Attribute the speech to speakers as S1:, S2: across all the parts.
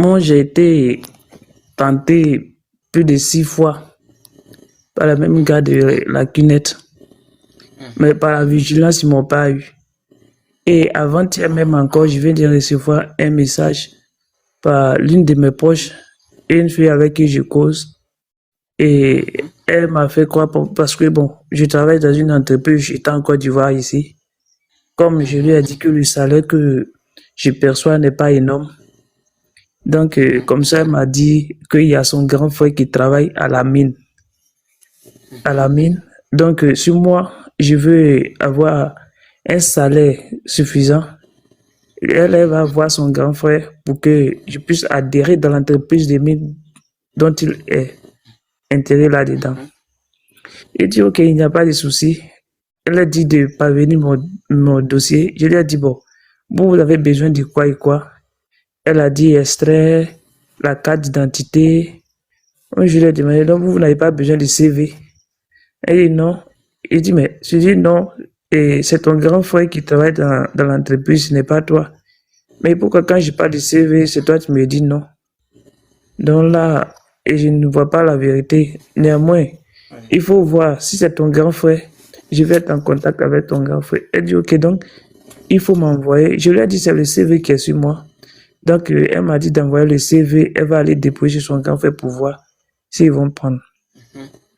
S1: moi, j'ai été tenté plus de 6 fois par la même gars de la cunette. Mais par la vigilance, ils ne m'ont pas eu. Et avant-hier même encore, je viens de recevoir un message par l'une de mes proches, une fille avec qui je cause. Et elle m'a fait croire, parce que bon, je travaille dans une entreprise, j'étais en Côte d'Ivoire ici. Comme je lui ai dit que le salaire que je perçois n'est pas énorme. Donc, comme ça, elle m'a dit qu'il y a son grand frère qui travaille à la mine. À la mine. Donc, sur moi, je veux avoir un salaire suffisant. Elle va voir son grand frère pour que je puisse adhérer dans l'entreprise de mine dont il est intégré là-dedans. Il dit, OK, il n'y a pas de souci. Elle a dit de parvenir mon dossier. Je lui ai dit, bon, vous avez besoin de quoi et quoi? Elle a dit extrait, la carte d'identité. Je lui ai demandé, donc vous n'avez pas besoin de CV. Elle dit non. Il dit, mais je dis non, et c'est ton grand frère qui travaille dans l'entreprise, ce n'est pas toi. Mais pourquoi quand je parle de CV, c'est toi qui me dis non? Donc là, et je ne vois pas la vérité. Néanmoins, il faut voir si c'est ton grand frère. Je vais être en contact avec ton grand frère. Elle dit, OK, donc, il faut m'envoyer. Je lui ai dit, c'est le CV qui est sur moi. Donc, elle m'a dit d'envoyer le CV. Elle va aller déposer chez son grand frère pour voir s'ils vont prendre.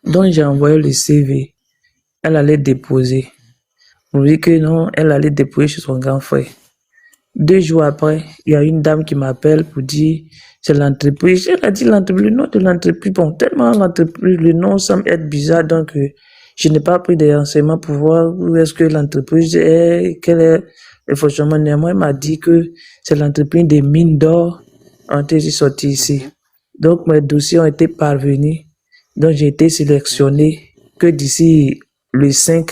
S1: Donc, j'ai envoyé le CV. Elle allait déposer. On dit que non, elle allait déposer chez son grand frère. 2 jours après, il y a une dame qui m'appelle pour dire c'est l'entreprise. Elle a dit l'entreprise, le nom de l'entreprise. Bon, tellement l'entreprise, le nom semble être bizarre, donc je n'ai pas pris des renseignements pour voir où est-ce que l'entreprise est, quel est le fonctionnement. Néanmoins, elle m'a dit que c'est l'entreprise des mines d'or ont été sorties ici. Donc, mes dossiers ont été parvenus. Donc, j'ai été sélectionné que d'ici le 5,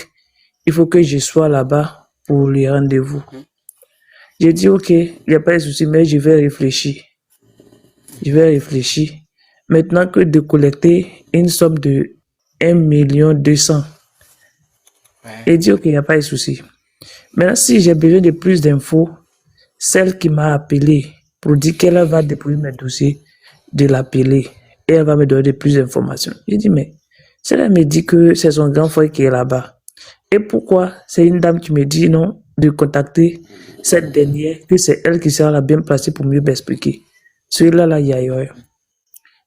S1: il faut que je sois là-bas pour les rendez-vous. J'ai dit, OK, il n'y a pas de souci, mais je vais réfléchir. Je vais réfléchir. Maintenant que de collecter une somme de 1,2 million. Il dit, OK, il n'y a pas de souci. Maintenant, si j'ai besoin de plus d'infos, celle qui m'a appelé pour dire qu'elle va déposer mes dossiers, de l'appeler et elle va me donner plus d'informations. J'ai dit, mais celle me dit que c'est son grand frère qui est là-bas. Et pourquoi c'est une dame qui me dit non, de contacter cette dernière, que c'est elle qui sera la bien placée pour mieux m'expliquer. Celui-là, il y a.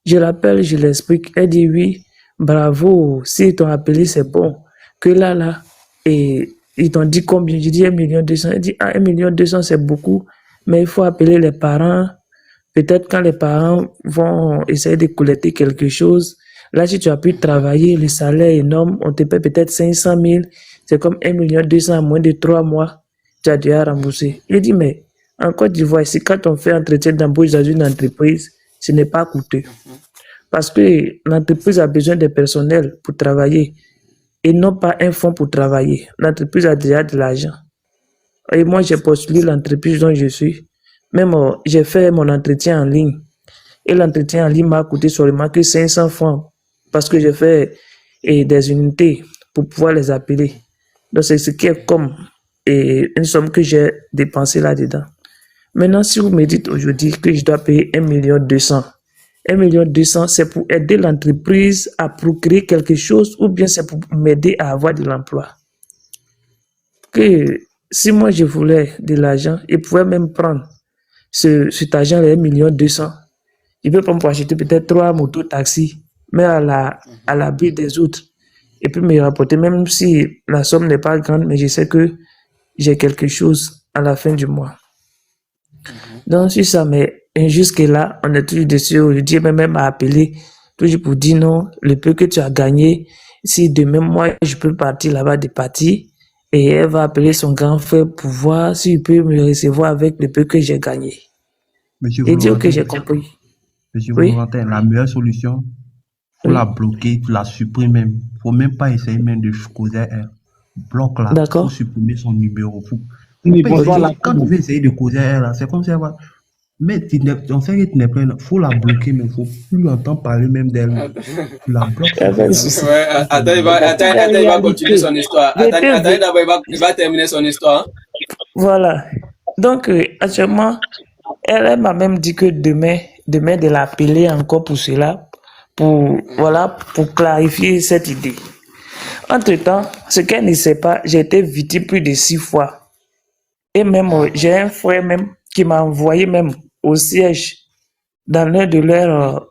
S1: Je l'appelle, je l'explique. Elle dit oui, bravo, si ils t'ont appelé, c'est bon. Que là, et ils t'ont dit combien? Je dis 1,2 million. Elle dit, 1,2 million, c'est beaucoup, mais il faut appeler les parents. Peut-être quand les parents vont essayer de collecter quelque chose, là, si tu as pu travailler, le salaire est énorme, on te paie peut-être 500 000, c'est comme 1,2 million en moins de 3 mois, tu as déjà remboursé. Il dit, mais en Côte d'Ivoire, ici, quand on fait entretien d'embauche dans une entreprise, ce n'est pas coûteux. Parce que l'entreprise a besoin de personnel pour travailler et non pas un fonds pour travailler. L'entreprise a déjà de l'argent. Et moi, j'ai postulé l'entreprise dont je suis. Même j'ai fait mon entretien en ligne. Et l'entretien en ligne m'a coûté seulement que 500 francs parce que j'ai fait des unités pour pouvoir les appeler. Donc, c'est ce qui est comme une somme que j'ai dépensée là-dedans. Maintenant, si vous me dites aujourd'hui que je dois payer 1,2 million, 1,2 million, c'est pour aider l'entreprise à procréer quelque chose ou bien c'est pour m'aider à avoir de l'emploi. Que si moi je voulais de l'argent, je pouvais même prendre cet argent, les 1,2 million. Je peux prendre pour acheter peut-être 3 motos taxis, mais à l'abri des autres. Et puis me rapporter, même si la somme n'est pas grande, mais je sais que j'ai quelque chose à la fin du mois. Donc, c'est ça, mais jusque-là, on est toujours dessus. Aujourd'hui, même m'a appelé, toujours pour dire non, le peu que tu as gagné, si demain, moi, je peux partir là-bas de partir, et elle va appeler son grand frère pour voir s'il peut me recevoir avec le peu que j'ai gagné.
S2: Monsieur
S1: Et dire que j'ai compris.
S2: Monsieur
S1: Oui.
S2: Valentin, la meilleure solution, faut la bloquer, tu la supprimes même. Faut même pas essayer même de causer elle. Bloque-la.
S1: D'accord.
S2: Faut supprimer son numéro.
S3: Voilà.
S2: Quand tu veux essayer de causer elle, c'est comme si elle va. Mais on sait que tu n'es pas. Faut la bloquer, mais faut plus l'entendre parler même d'elle. Tu la bloques.
S4: Ouais, attends, il va continuer son histoire. Attends, d'abord, il va terminer son histoire.
S1: Voilà. Donc, actuellement, elle m'a même dit que demain, demain de l'appeler encore pour cela, pour clarifier cette idée. Entre-temps, ce qu'elle ne sait pas, j'ai été victime plus de 6 fois. Et même, j'ai un frère même qui m'a envoyé même au siège dans l'un de leur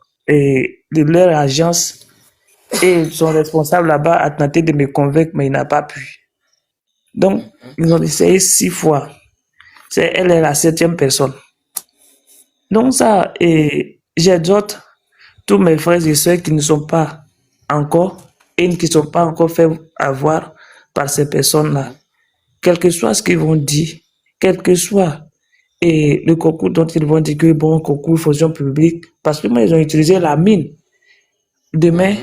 S1: agence. Et son responsable là-bas a tenté de me convaincre, mais il n'a pas pu. Donc, ils ont essayé 6 fois. Elle est la 7e personne. Donc ça, et j'exhorte tous mes frères et sœurs qui ne sont pas encore et qui ne sont pas encore fait avoir par ces personnes-là. Quel que soit ce qu'ils vont dire, quel que soit et le concours dont ils vont dire que bon, concours fonction publique, parce que moi, ils ont utilisé la mine. Demain,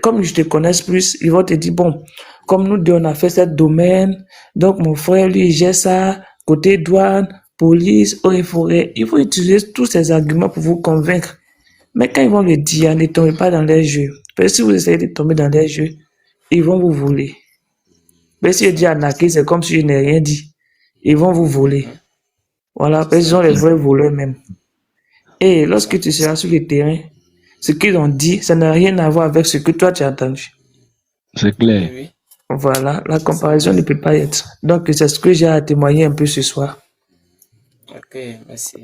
S1: comme je te connais plus, ils vont te dire, bon, comme nous deux, on a fait ce domaine, donc mon frère, lui, j'ai ça, côté douane, police, eaux et forêt. Ils vont utiliser tous ces arguments pour vous convaincre. Mais quand ils vont le dire, ne tombez pas dans les jeux. Parce que si vous essayez de tomber dans les jeux, ils vont vous voler. Mais si je dis arnaquer, c'est comme si je n'ai rien dit. Ils vont vous voler. Voilà, parce qu'ils sont les vrais voleurs même. Et lorsque tu seras sur le terrain, ce qu'ils ont dit, ça n'a rien à voir avec ce que toi tu as entendu.
S3: C'est clair.
S4: Oui.
S1: Voilà, la comparaison ne peut pas être. Donc, c'est ce que j'ai à témoigner un peu ce soir.
S4: Ok, merci.